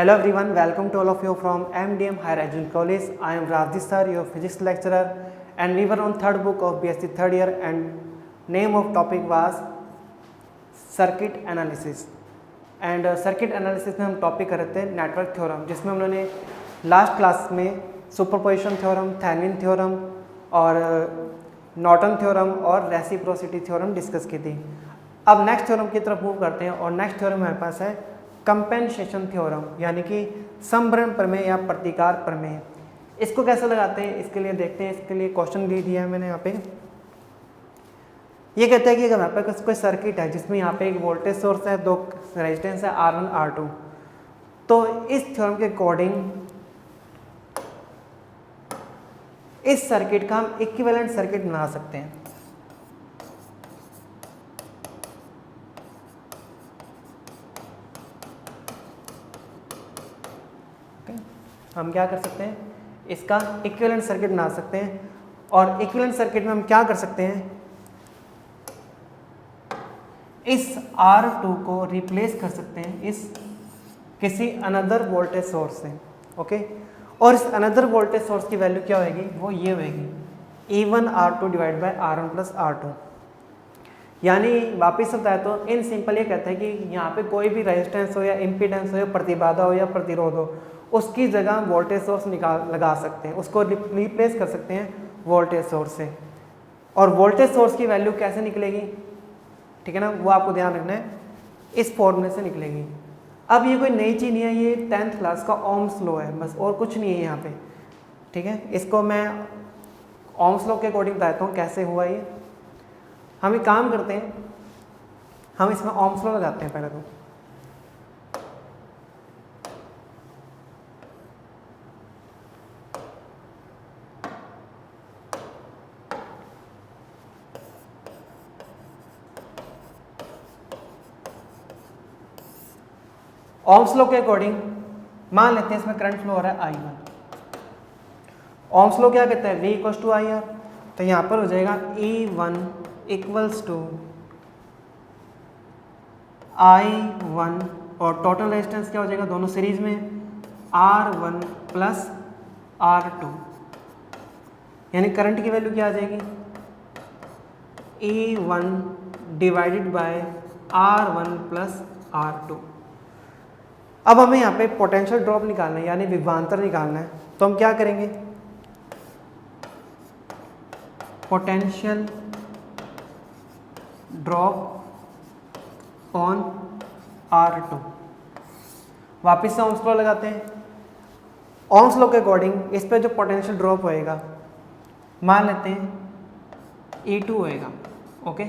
Hello everyone, welcome to all of you from MDM Higher Education College. I am Rajdi sir, your physics lecturer, and we were on third book of BSc third year and name of topic was circuit analysis. And circuit analysis में हम topic कर रहे थे network theorem, जिसमें हम लोगों ने last class में सुपरपोजिशन थ्योरम, थेवेनिन थ्योरम और नॉर्टन थ्योरम और रेसिप्रोसिटी थ्योरम डिस्कस की थी। अब नेक्स्ट थ्योरम की तरफ मूव करते हैं और नेक्स्ट थ्योरम हमारे पास है कंपेंसेशन थ्योरम, यानी कि समभरण प्रमेय या प्रतिकार प्रमेय। इसको कैसे लगाते हैं इसके लिए देखते हैं। इसके लिए क्वेश्चन दे दिया है मैंने यहाँ पे। ये कहता है कि अगर हमारे पास कोई सर्किट है जिसमें यहाँ पे एक वोल्टेज सोर्स है, दो रेजिस्टेंस है R1 R2, तो इस थ्योरम के अकॉर्डिंग इस सर्किट का हम इक्विवेलेंट सर्किट बना सकते हैं। हम क्या कर सकते हैं, इसका इक्विवेलेंट सर्किट बना सकते हैं। और इक्विवेलेंट सर्किट में हम क्या कर सकते हैं, इस R2 को रिप्लेस कर सकते हैं इस किसी अनदर वोल्टेज सोर्स से। ओके, और इस अनदर वोल्टेज सोर्स की वैल्यू क्या होगी, वो ये होगी E1 R2 divide by R1 plus R2। यानी वापिस बताया तो इन सिंपल ये कहता है कि यहाँ पे कोई भी रेजिस्टेंस हो या इम्पीडेंस हो या प्रतिबाधा हो या प्रतिरोध हो, उसकी जगह हम वोल्टेज सोर्स लगा सकते हैं, उसको रिप्लेस कर सकते हैं वोल्टेज सोर्स से। और वोल्टेज सोर्स की वैल्यू कैसे निकलेगी, ठीक है ना, वो आपको ध्यान रखना है, इस फॉर्मूले से निकलेगी। अब ये कोई नई चीज़ नहीं है, ये 10th क्लास का ओम्स लॉ है बस, और कुछ नहीं है यहाँ पे। ठीक है, इसको मैं ओम्स लॉ के अकॉर्डिंग बताता हूँ कैसे हुआ ये। हम एक काम करते हैं, हम इसमें ओम्स लॉ लगाते हैं पहले तो। ओम्स लॉ के अकॉर्डिंग मान लेते हैं इसमें करंट फ्लो हो रहा है I1। ओम्स लॉ क्या कहता है, V इक्वल्स टू IR, तो यहाँ पर हो जाएगा E1 इक्वल्स टू I1 और टोटल रेजिस्टेंस क्या हो जाएगा, दोनों सीरीज में R1 प्लस R2, यानी करंट की वैल्यू क्या आ जाएगी, E1 divided by R1 plus R2। अब हमें यहाँ पे पोटेंशियल ड्रॉप निकालना है, यानी विभवांतर निकालना है। तो हम क्या करेंगे, पोटेंशियल ड्रॉप ऑन R2। वापिस से ओम्स लॉ लगाते हैं। ओम्स लॉ के अकॉर्डिंग इस पे जो पोटेंशियल ड्रॉप होएगा, मान लेते हैं E2 होएगा। ओके,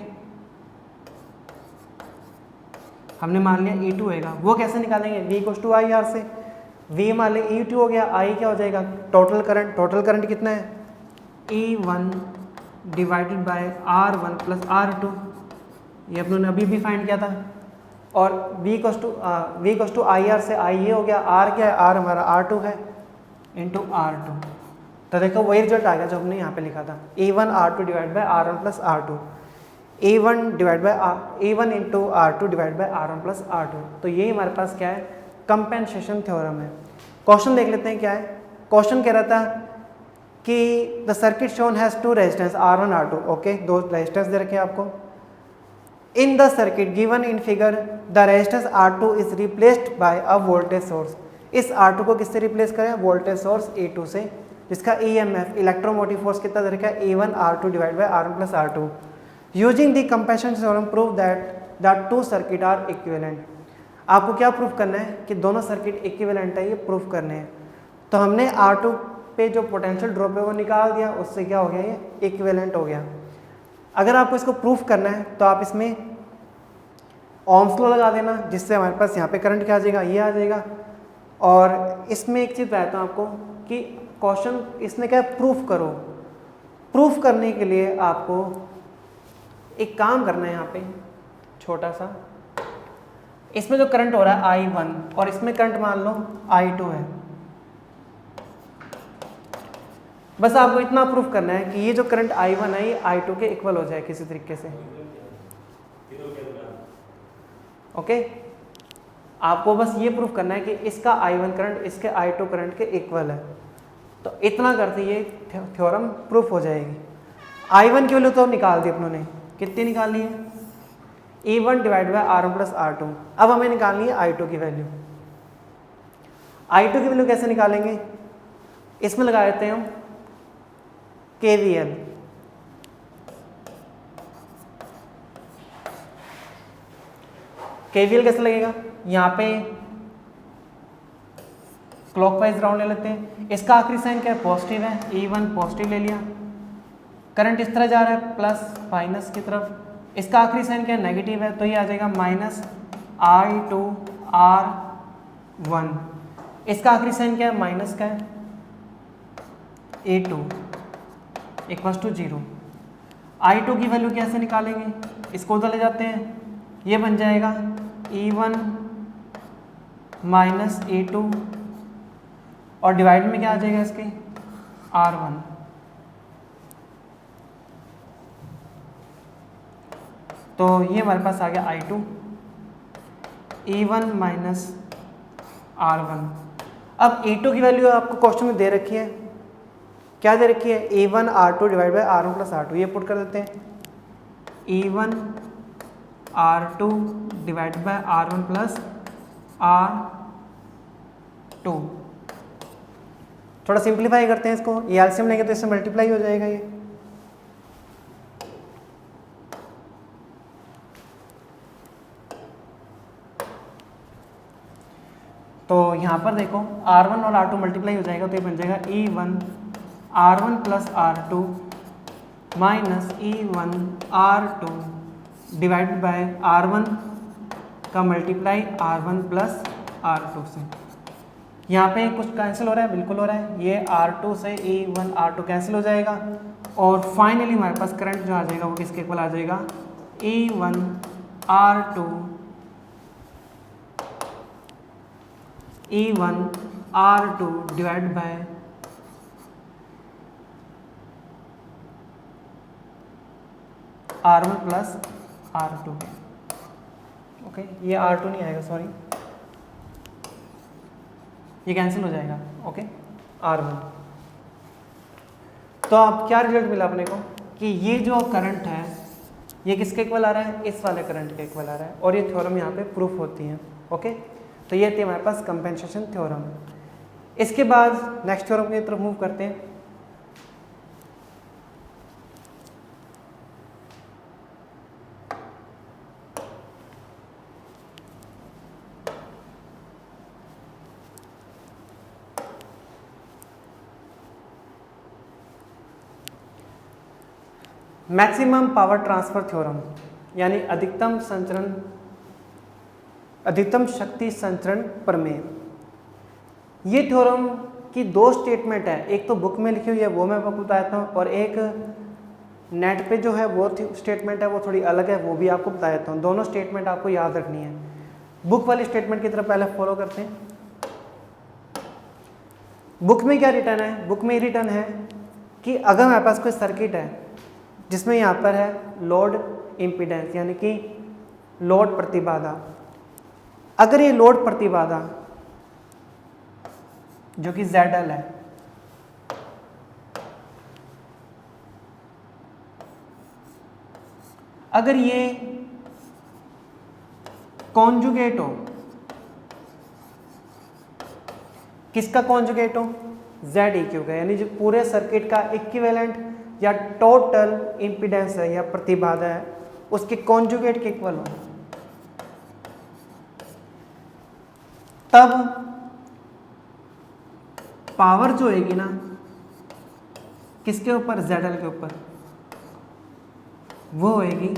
हमने मान लिया E2 होएगा। वो कैसे निकालेंगे, V इक्वल्स टू IR से। V मान लिया E2 हो गया, I क्या हो जाएगा, टोटल करंट। टोटल करंट कितना है, E1 divided by R1 plus R2, ये अपनों ने अभी भी फाइंड किया था। और V इक्वल्स टू IR से I ये हो गया, R क्या है, R हमारा R2 है, इंटू R2। तो देखो वही रिजल्ट आ गया जो हमने यहाँ पे लिखा था, E1 R2 divide by R1 plus R2, A1 into R2 divide by R1 plus R2। तो यही हमारे पास क्या है, कंपेंसेशन थ्योरम है। क्वेश्चन देख लेते हैं क्या है। क्वेश्चन कह रहा था कि the circuit shown has two resistance R1 R2। Okay, दो रेजिस्टेंस दे रखे हैं आपको। In the circuit given in figure the resistance R2 is replaced by a voltage source. इस R2 को किससे रिप्लेस करें, वोल्टेज सोर्स A2 से, जिसका EMF इलेक्ट्रोमोटिव फोर्स कितना दे रखा है, A1 R2 divide by R1 plus R2। Using the compensation theorem prove that the two circuit are equivalent. आपको क्या प्रूफ करना है कि दोनों सर्किट इक्विवेलेंट है, ये प्रूफ करने हैं। तो हमने R2 पे जो पोटेंशियल ड्रॉप है वो निकाल दिया, उससे क्या हो गया, ये इक्विवेलेंट हो गया। अगर आपको इसको प्रूफ करना है तो आप इसमें ओम्स लॉ लगा देना, जिससे हमारे पास यहाँ पे करंट क्या आ जाएगा, ये आ जाएगा। और इसमें एक चीज़ बताता हूँ आपको कि क्वेश्चन इसने क्या प्रूफ करो। प्रूफ करने के लिए आपको एक काम करना है, यहाँ पे छोटा सा, इसमें जो करंट हो रहा है I1 और इसमें करंट मान लो I2 है। बस आपको इतना प्रूफ करना है कि ये जो करंट I1 है ये I2 के इक्वल हो जाए किसी तरीके से। ओके, आपको बस ये प्रूफ करना है कि इसका I1 करंट इसके I2 करंट के इक्वल है। तो इतना करते ये थ्योरम प्रूफ हो जाएगी। I1 की वैल्यू तो निकाल दी अपनों ने, कितनी निकालनी है? E1 divide by R1 plus R2। अब हमें निकालनी है I2 की वैल्यू। I2 की वैल्यू कैसे निकालेंगे? इसमें लगा देते हैं हम KVL। KVL कैसे लगेगा? यहाँ पे क्लॉकवाइज राउंड ले लेते हैं। इसका आखिरी साइन क्या है? पॉजिटिव है। E1 पॉजिटिव ले लिया, करंट इस तरह जा रहा है प्लस माइनस की तरफ। इसका आखिरी साइन क्या है? नेगेटिव है, तो ये आ जाएगा माइनस I2 R1। इसका आखिरी साइन क्या है? माइनस का है, E2 इक्वल्स टू 0। I2 की वैल्यू कैसे निकालेंगे? इसको उधर ले जाते हैं, ये बन जाएगा E1 माइनस E2 और डिवाइड में क्या आ जाएगा इसके? R1। तो ये हमारे पास आ गया I2 E1 माइनस R1। अब E2 की वैल्यू आपको क्वेश्चन में दे रखी है, क्या दे रखी है? E1 R2 divide by R1 plus R2। ये पुट कर देते हैं, E1 R2 divide by R1 plus R2। थोड़ा सिंप्लीफाई करते हैं इसको, ये एलसीएम लेंगे तो इससे मल्टीप्लाई हो जाएगा ये। तो यहाँ पर देखो R1 और R2 मल्टीप्लाई हो जाएगा, तो ये बन जाएगा E1 R1 plus R2 minus E1 R2 divide by R1 का मल्टीप्लाई R1 प्लस R2 से। यहाँ पे कुछ कैंसिल हो रहा है? बिल्कुल हो रहा है। ये R2 से E1 R2 कैंसिल हो जाएगा और फाइनली हमारे पास करंट जो आ जाएगा वो किसके इक्वल आ जाएगा? E1 R2 E1 R2 divide by R1 plus R2। Okay, ये R2 नहीं आएगा, सॉरी, ये कैंसिल हो जाएगा। Okay, R1। तो अब क्या रिजल्ट मिला अपने को कि ये जो करंट है ये किसके इक्वल आ रहा है? इस वाले करंट के इक्वल आ रहा है, और ये थ्योरम यहाँ पे प्रूफ होती है। ओके, तो ये थी हमारे पास कंपेंसेशन थ्योरम। इसके बाद नेक्स्ट थ्योरम की तरफ मूव करते हैं। मैक्सिमम पावर ट्रांसफर थ्योरम, यानी अधिकतम शक्ति संचरण प्रमेय। ये थ्योरम की दो स्टेटमेंट है, एक तो बुक में लिखी हुई है वो मैं आपको बताता हूँ, और एक नेट पे जो है वो स्टेटमेंट है वो थोड़ी अलग है, वो भी आपको बता देता हूँ। दोनों स्टेटमेंट आपको याद रखनी है। बुक वाली स्टेटमेंट की तरफ पहले फॉलो करते हैं। बुक में क्या रिटर्न है? बुक में रिटर्न है कि अगर हमारे पास कोई सर्किट है जिसमें यहाँ पर है लोड इम्पीडेंस, यानी कि लोड प्रतिबाधा। अगर ये लोड प्रतिबाधा जो कि ZL है, अगर ये कॉन्जुगेट हो, किसका कॉन्जुगेट हो? ZEQ का, यानी जो पूरे सर्किट का इक्विवेलेंट या टोटल इम्पीडेंस है या प्रतिबाधा है उसके कॉन्जुगेट के इक्वल हो, तब पावर जो होगी ना किसके ऊपर? ZL के ऊपर, वो होगी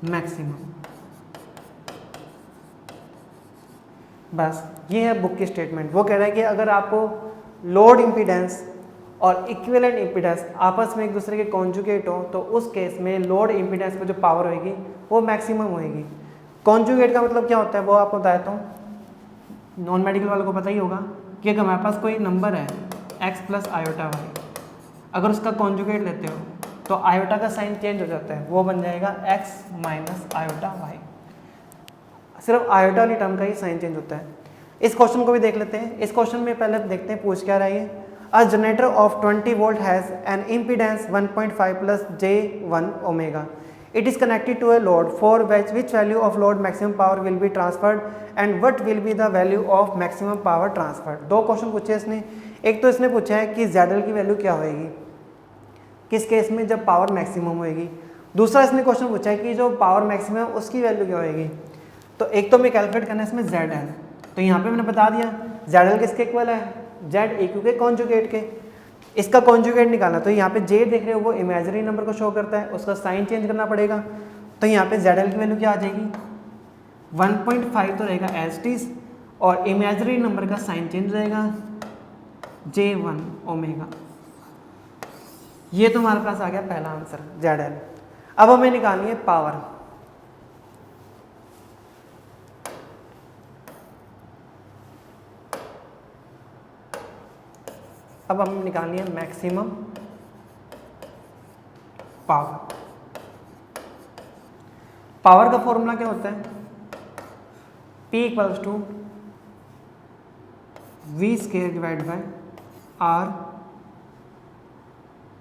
मैक्सिमम। बस ये है बुक की स्टेटमेंट। वो कह रहा है कि अगर आपको लोड इम्पीडेंस और इक्विवेलेंट इम्पीडेंस आपस में एक दूसरे के कॉन्जुगेट हो तो उस केस में लोड इम्पीडेंस पर जो पावर होगी वो मैक्सिमम होगी। कॉन्जुगेट का मतलब क्या होता है वो आपको बताता हूँ, नॉन मेडिकल वालों को पता ही होगा कि अगर हमारे पास कोई नंबर है x प्लस आयोटा वाई, अगर उसका कॉन्जुगेट लेते हो तो आयोटा का साइन चेंज हो जाता है, वो बन जाएगा x माइनस आयोटा वाई। सिर्फ आयोटा वाली टर्म का ही साइन चेंज होता है। इस क्वेश्चन को भी देख लेते हैं। इस क्वेश्चन में पहले देखते हैं पूछ क्या रहा है। A generator off 20 volt has an impedance 1.5 plus J1 omega. It is connected to a load for which value of load maximum power will be transferred and what will be the value of maximum power transferred। दो question पूछे इसने। एक तो इसने पूछा है कि ZL की वैल्यू क्या होएगी किस केस में जब पावर मैक्सिमम होएगी। दूसरा इसने क्वेश्चन पूछा है कि जो पावर मैक्सिमम है उसकी वैल्यू क्या होएगी। तो एक तो मैं कैलकुलेट करना है इसमें ZL, तो यहाँ पे मैंने बता दिया ZL किसके इक्वल है, ZAQ के कॉन्जुगेट के। इसका कॉन्जुगेट निकालना, तो यहाँ पे J देख रहे हो वो इमेजिनरी नंबर को शो करता है, उसका साइन चेंज करना पड़ेगा। तो यहाँ पे ZL की वैल्यू क्या आ जाएगी 1.5 तो रहेगा एज इट इज, और इमेजिनरी नंबर का साइन चेंज रहेगा J1 ओमेगा। ये तो हमारे पास आ गया पहला आंसर ZL। अब हमें निकालनी है पावर। अब हम निकालनी है मैक्सिमम पावर। पावर का फॉर्मूला क्या होता है, P equals to V square divide by R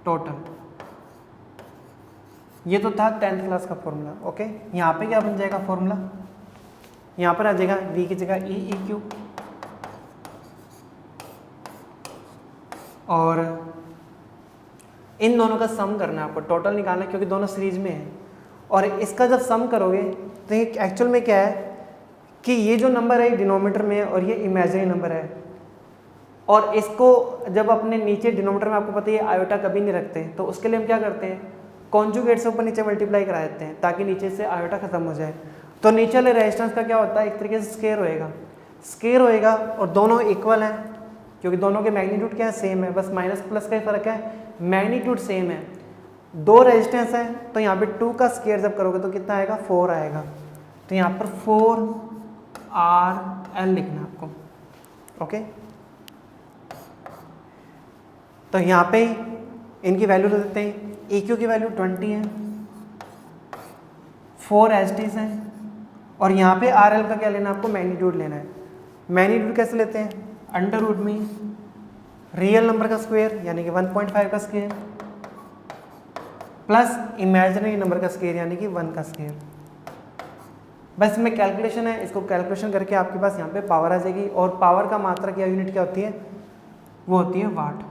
total. ये तो था 10th क्लास का फॉर्मूला। ओके, यहाँ पे क्या बन जाएगा फॉर्मूला, यहाँ पर आ जाएगा V की जगह EQ और इन दोनों का सम करना है आपको, टोटल निकालना है क्योंकि दोनों सीरीज में है। और इसका जब सम करोगे तो ये एक्चुअल में क्या है कि ये जो नंबर है डिनोमिनेटर में है और ये इमेजिनरी नंबर है, और इसको जब अपने नीचे डिनोमिनेटर में आपको पता है आयोटा कभी नहीं रखते, तो उसके लिए हम क्या करते हैं कॉन्जुगेट से ऊपर नीचे मल्टीप्लाई करा देते हैं ताकि नीचे से आयोटा खत्म हो जाए। तो नीचे वाले रेजिस्टेंस का क्या होता है एक तरीके से स्केयर होएगा और दोनों इक्वल हैं क्योंकि दोनों के मैग्नीट्यूड क्या है सेम है, बस माइनस प्लस का ही फर्क है, मैग्नीट्यूड सेम है। दो रेजिस्टेंस है तो यहाँ पे 2 का स्केयर जब करोगे तो कितना आएगा 4 आएगा। तो यहाँ पर 4RL लिखना आपको। ओके, तो यहाँ पे इनकी वैल्यू दे देते हैं। EQ की वैल्यू 20 है, 4 STs हैं, और यहाँ पे RL का क्या लेना है आपको मैग्नीट्यूड लेना है। मैग्नीट्यूड कैसे लेते हैं, अंडर रूट में रियल नंबर का स्क्वायर यानी कि 1.5 का स्क्वायर प्लस इमेजिनरी नंबर का स्क्वायर यानी कि 1 का स्क्वायर। बस में कैलकुलेशन है, इसको कैलकुलेशन करके आपके पास यहाँ पे पावर आ जाएगी। और पावर का मात्रक या यूनिट क्या होती है, वो होती है वाट।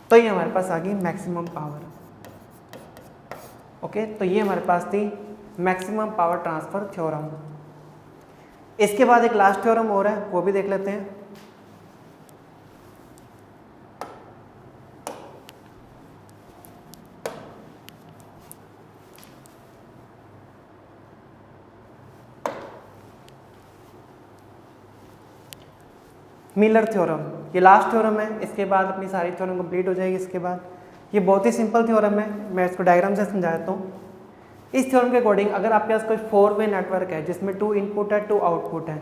तो ये हमारे पास आ गई मैक्सिमम पावर। ओके, तो ये हमारे पास थी मैक्सिमम पावर ट्रांसफर थ्योरम। इसके बाद एक लास्ट थ्योरम और है, वो भी देख लेते हैं। मिलर थ्योरम, ये लास्ट थ्योरम है, इसके बाद अपनी सारी थ्योरम कंप्लीट हो जाएगी। इसके बाद ये बहुत ही सिंपल थ्योरम है, मैं इसको डायग्राम से समझाता हूँ। इस थ्योरम के अकॉर्डिंग अगर आपके पास कोई 4-वे नेटवर्क है जिसमें 2 इनपुट है 2 आउटपुट है,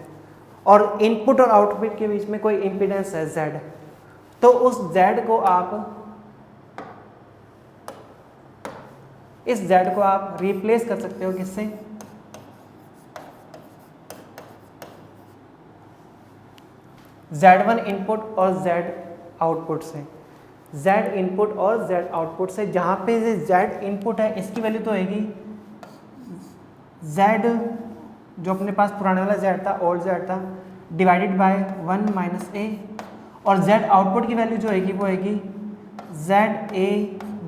और इनपुट और आउटपुट के बीच में कोई इम्पीडेंस है Z, तो उस Z को आप रिप्लेस कर सकते हो किससे, Z1 इनपुट और Z आउटपुट से। Z इनपुट और Z आउटपुट से, जहाँ पे Z इनपुट है इसकी वैल्यू तो होगी Z जो अपने पास पुराने वाला Z था, ओल्ड Z था, डिवाइडेड बाय 1 माइनस A, और Z आउटपुट की वैल्यू जो होगी वो होगी ZA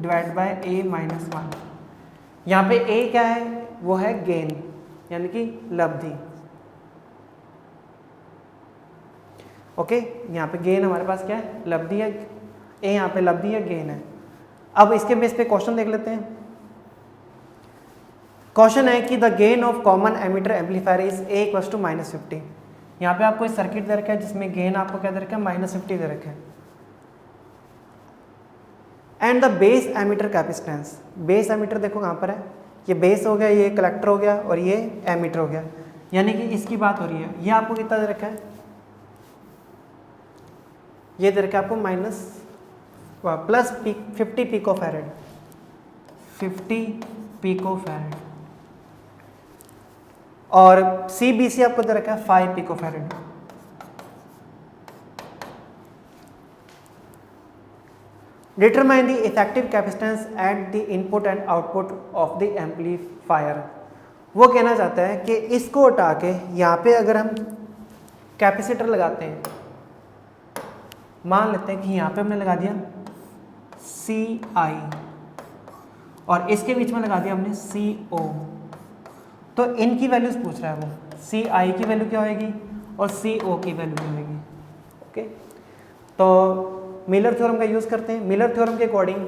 divide by A minus 1। यहाँ पे A क्या है, वो है गेन यानी कि लब्धि। ओके, यहाँ पे गेन हमारे पास क्या है, लब्धि है। ए यहाँ पे लब्धि है, गेन है। अब इसके बेस पे क्वेश्चन देख लेते हैं। क्वेश्चन है कि the gain of common emitter amplifier is A equals to -50। यहाँ पे आपको एक सर्किट दे रखा है जिसमें गेन आपको क्या दे रखा है, -50 दे रखा है। And the base emitter capacitance, base emitter देखो कहाँ पर है, ये बेस हो गया, ये कलेक्टर हो गया और ये एमिटर हो गया, यानी कि इसकी बात हो रही है। ये आपको कितना दे रखा है, ये दे रखा है आपको प्लस 50 पिकोफैरेड, 50 पिकोफैरेड। और CBC आपको दे रखा है 5 picofarad. Determine the effective capacitance at the input and output of the amplifier. वो कहना चाहता है कि इसको हटा के यहाँ पे अगर हम कैपेसिटर लगाते हैं, मान लेते हैं कि यहाँ पे हमने लगा दिया CI और इसके बीच में लगा दिया हमने CO, तो इनकी वैल्यूज पूछ रहा है वो, CI की वैल्यू क्या होगी और CO की वैल्यू क्या होगी। ओके, तो मिलर थ्योरम का यूज़ करते हैं। मिलर थ्योरम के अकॉर्डिंग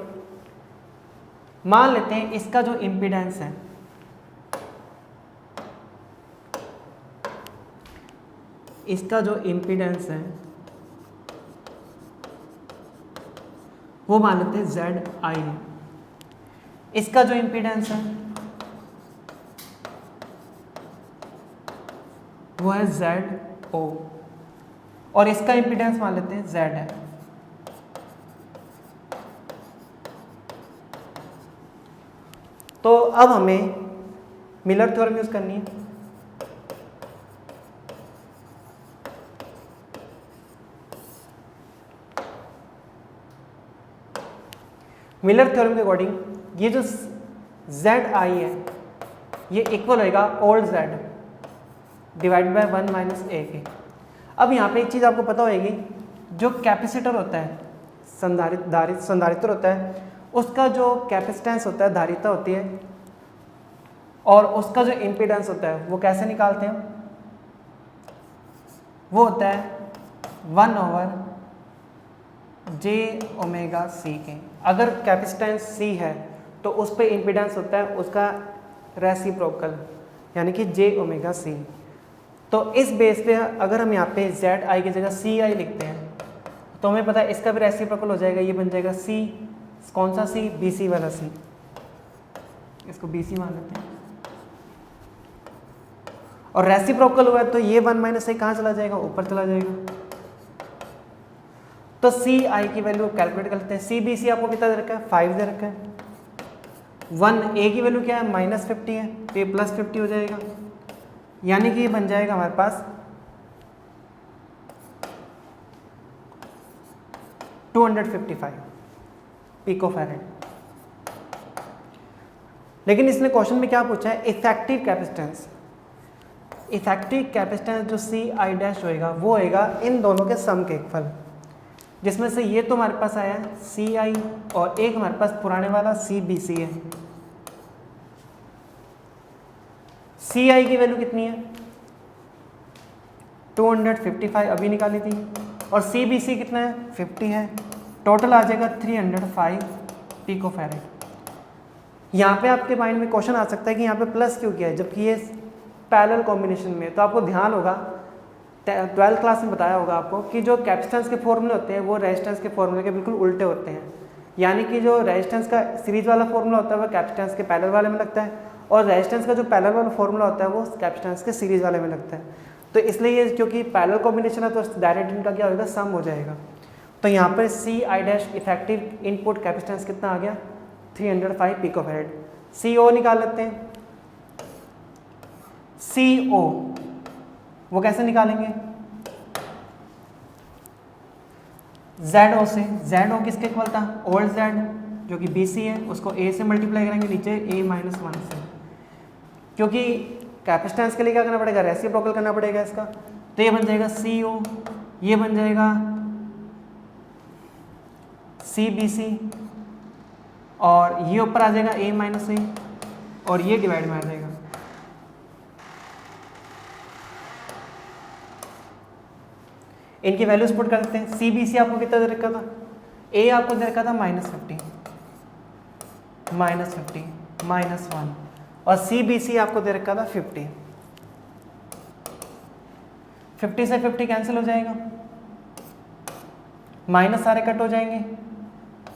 मान लेते हैं इसका जो इम्पीडेंस है, इसका जो इम्पीडेंस है वो मान लेते हैं ZI है। इसका जो इम्पीडेंस है वो है ZO और इसका इम्पीडेंस मान लेते हैं Z है। तो अब हमें मिलर थ्योरम यूज करनी है। मिलर थ्योरम के अकॉर्डिंग ये जो ZI है ये इक्वल होएगा old Z divide by 1 minus A के। अब यहाँ पे एक चीज़ आपको पता होएगी, जो कैपेसिटर होता है, संधारित्र होता है, उसका जो कैपेसिटेंस होता है, धारिता होती है, और उसका जो इम्पीडेंस होता है वो कैसे निकालते हैं, वो होता है 1/j⍵c के। अगर कैपेसिटेंस C है तो उस पर इम्पीडेंस होता है उसका रेसिप्रोकल यानी कि j⍵c। तो इस बेस पे अगर हम यहाँ पे ZI की जगह CI लिखते हैं तो हमें पता है इसका भी रेसिप्रोकल हो जाएगा, ये बन जाएगा C। कौन सा C? BC वाला C, इसको BC मान लेते हैं। और रेसिप्रोकल हुआ है तो ये 1 माइनस A कहाँ चला जाएगा? ऊपर चला जाएगा। तो CI की वैल्यू कैलकुलेट करते हैं। CBC आपको कितना दे रखा है? 5 दे रखा है। 1A की वैल्यू क्या है? -50 है, तो ये +50 हो जाएगा, यानी कि ये बन जाएगा हमारे पास 255 पिकोफैरेड। लेकिन इसने क्वेश्चन में क्या पूछा है? Effective capacitance. इफेक्टिव कैपेसिटेंस जो CI' होएगा वो होएगा इन दोनों के सम के फल, जिसमें से ये तो हमारे पास आया है CI और एक हमारे पास पुराने वाला CBC है। CI की वैल्यू कितनी है? 255 अभी निकाली थी, और CBC कितना है? 50 है। टोटल आ जाएगा 305 पिकोफैरेड। यहाँ पे आपके माइंड में क्वेश्चन आ सकता है कि यहाँ पे प्लस क्यों किया है जबकि ये पैरेलल कॉम्बिनेशन में। तो आपको ध्यान होगा, 12th क्लास में बताया होगा आपको कि जो कैपेसिटेंस के फॉर्मूले होते हैं वो रेजिस्टेंस के फॉर्मूले के बिल्कुल उल्टे होते हैं। यानी कि जो रेजिस्टेंस का सीरीज वाला फॉर्मूला होता है वो कैपेसिटेंस के पैरेलल वाले में लगता है, और रेजिस्टेंस का जो पैरेलल वाला फॉर्मूला होता है वो कैपेसिटेंस के सीरीज वाले में लगता है। तो इसलिए ये क्योंकि पैरेलल कॉम्बिनेशन है तो डायरेक्ट इनका क्या होगा? सम हो जाएगा। तो यहाँ पर CI' इफेक्टिव इनपुट कैपेसिटेंस कितना आ गया? 305 पिकोफैरेड। CO निकाल लेते हैं। CO वो कैसे निकालेंगे? ZO से। ZO किसके इक्वल था? ओल्ड Z जो कि BC है, उसको A से मल्टीप्लाई करेंगे नीचे A-1 से, क्योंकि कैपेसिटेंस के लिए क्या करना पड़ेगा? रेसिप्रोकल करना पड़ेगा इसका। तो ये बन जाएगा CO, ये बन जाएगा CBC, और ये ऊपर आ जाएगा A-A, और ये डिवाइड में आ जाएगा। इनकी वैल्यूज पुट कर देते हैं। CBC आपको कितना दे रखा था? A आपको दे रखा था -50, -1, और CBC आपको दे रखा था 50। 50 से 50 कैंसिल हो जाएगा, माइनस सारे कट हो जाएंगे,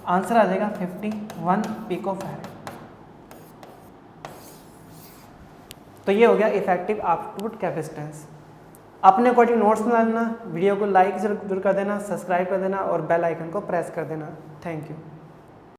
आंसर आ जाएगा 51 पिकोफैरेड। तो ये हो गया इफेक्टिव आउटपुट कैपेसिटेंस। अपने अकॉर्डिंग नोट्स बना लेना, वीडियो को लाइक जरूर कर देना, सब्सक्राइब कर देना और बेल आइकन को प्रेस कर देना। Thank you.